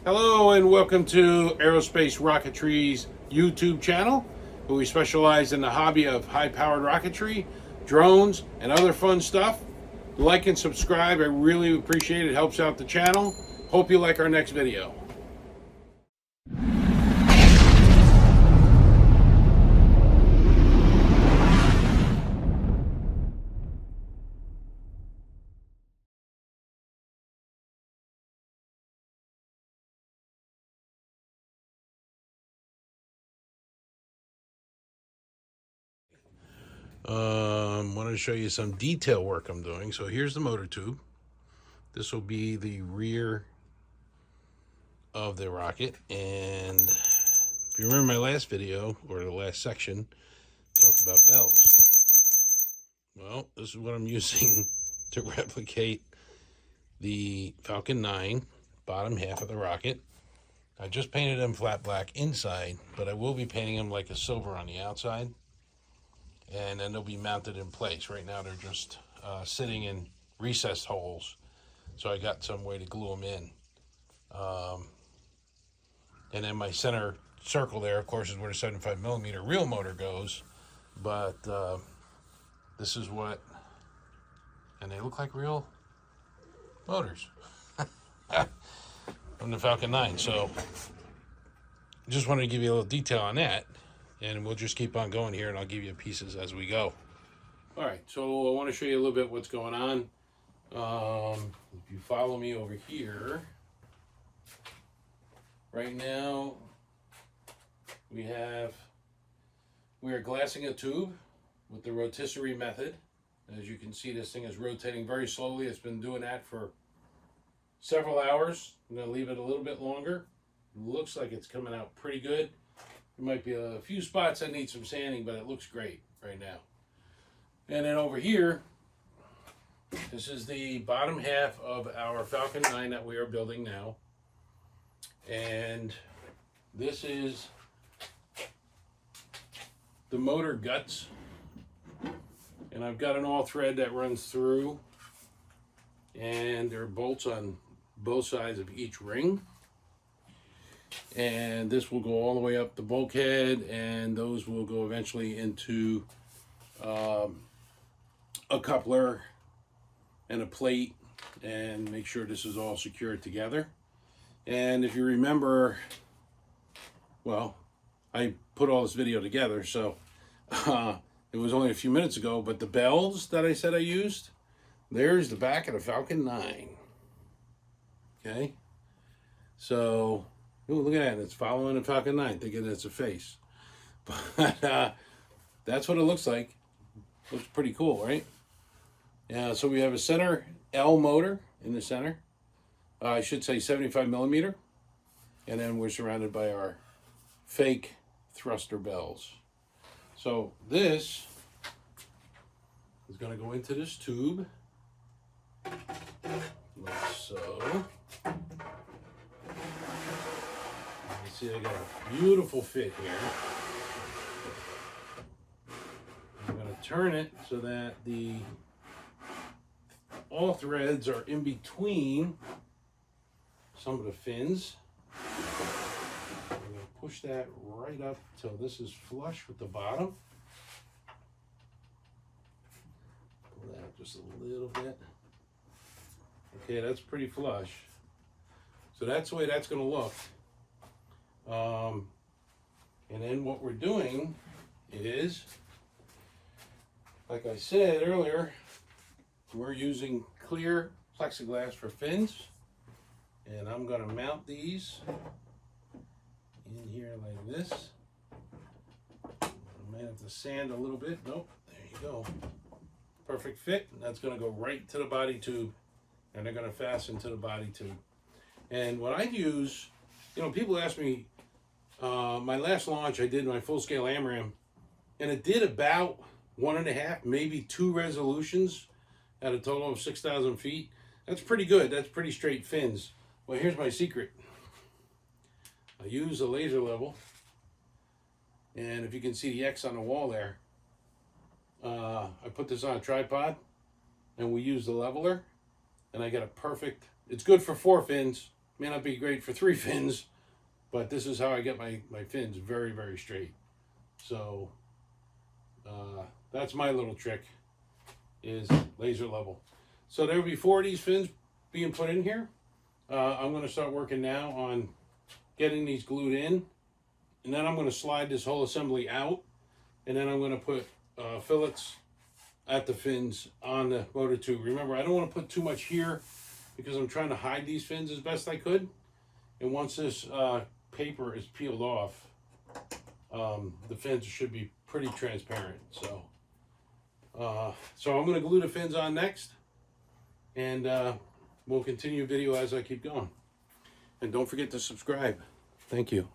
Hello and welcome to Aerospace Rocketry's YouTube channel, where we specialize in the hobby of high-powered rocketry, drones, and other fun stuff. Like and subscribe, I really appreciate it. It helps out the channel. Hope you like our next video. Wanted to show you some detail work I'm doing. So here's the motor tube. This will be the rear of the rocket. And if you remember my last video, or the last section, talked about bells. Well, this is what I'm using to replicate the Falcon 9 bottom half of the rocket. I just painted them flat black inside, but I will be painting them like a silver on the outside. And then they'll be mounted in place. Right now they're just sitting in recessed holes, so I got some way to glue them in. And then my center circle there, of course, is where the 75mm real motor goes. But this is what, and they look like real motors from the Falcon 9. So just wanted to give you a little detail on that. And we'll just keep on going here, and I'll give you pieces as we go. All right, so I want to show you a little bit what's going on. If you follow me over here, right now we are glassing a tube with the rotisserie method. As you can see, this thing is rotating very slowly. It's been doing that for several hours. I'm going to leave it a little bit longer. It looks like it's coming out pretty good. There might be a few spots that need some sanding, but it looks great right now. And then over here, this is the bottom half of our Falcon 9 that we are building now. And this is the motor guts. And I've got an all thread that runs through. And there are bolts on both sides of each ring. And this will go all the way up the bulkhead, and those will go eventually into a coupler and a plate, and make sure this is all secured together. And if you remember, well, I put all this video together, so it was only a few minutes ago, but the bells that I said I used, there's the back of the Falcon 9. Okay, so ooh, look at that, it's following the Falcon 9, thinking it's a face. But that's what it looks like. Looks pretty cool, right? Yeah, so we have a center L motor in the center. I should say 75mm. And then we're surrounded by our fake thruster bells. So this is going to go into this tube, like so. See, I got a beautiful fit here. I'm going to turn it so that all threads are in between some of the fins. I'm going to push that right up till this is flush with the bottom. Pull that up just a little bit. Okay, that's pretty flush. So that's the way that's going to look. And then what we're doing is, like I said earlier, we're using clear plexiglass for fins, and I'm going to mount these in here like this. I might have to sand a little bit. Nope, there you go. Perfect fit. And that's going to go right to the body tube, and they're going to fasten to the body tube. And what I use, you know, people ask me, my last launch I did my full-scale AMRAAM, and it did about 1.5, maybe 2 resolutions at a total of 6,000 feet. That's pretty good. That's pretty straight fins. Well, here's my secret. I use a laser level, and if you can see the X on the wall there, I put this on a tripod, and we use the leveler, and I get a perfect, it's good for 4 fins, May not be great for 3 fins, but this is how I get my fins very, very straight. So that's my little trick, is laser level. So there will be 4 of these fins being put in here. I'm going to start working now on getting these glued in, and then I'm going to slide this whole assembly out, and then I'm going to put fillets at the fins on the motor tube. Remember, I don't want to put too much here because I'm trying to hide these fins as best I could. And once this paper is peeled off, the fins should be pretty transparent. So I'm going to glue the fins on next, and we'll continue video as I keep going. And don't forget to subscribe. Thank you.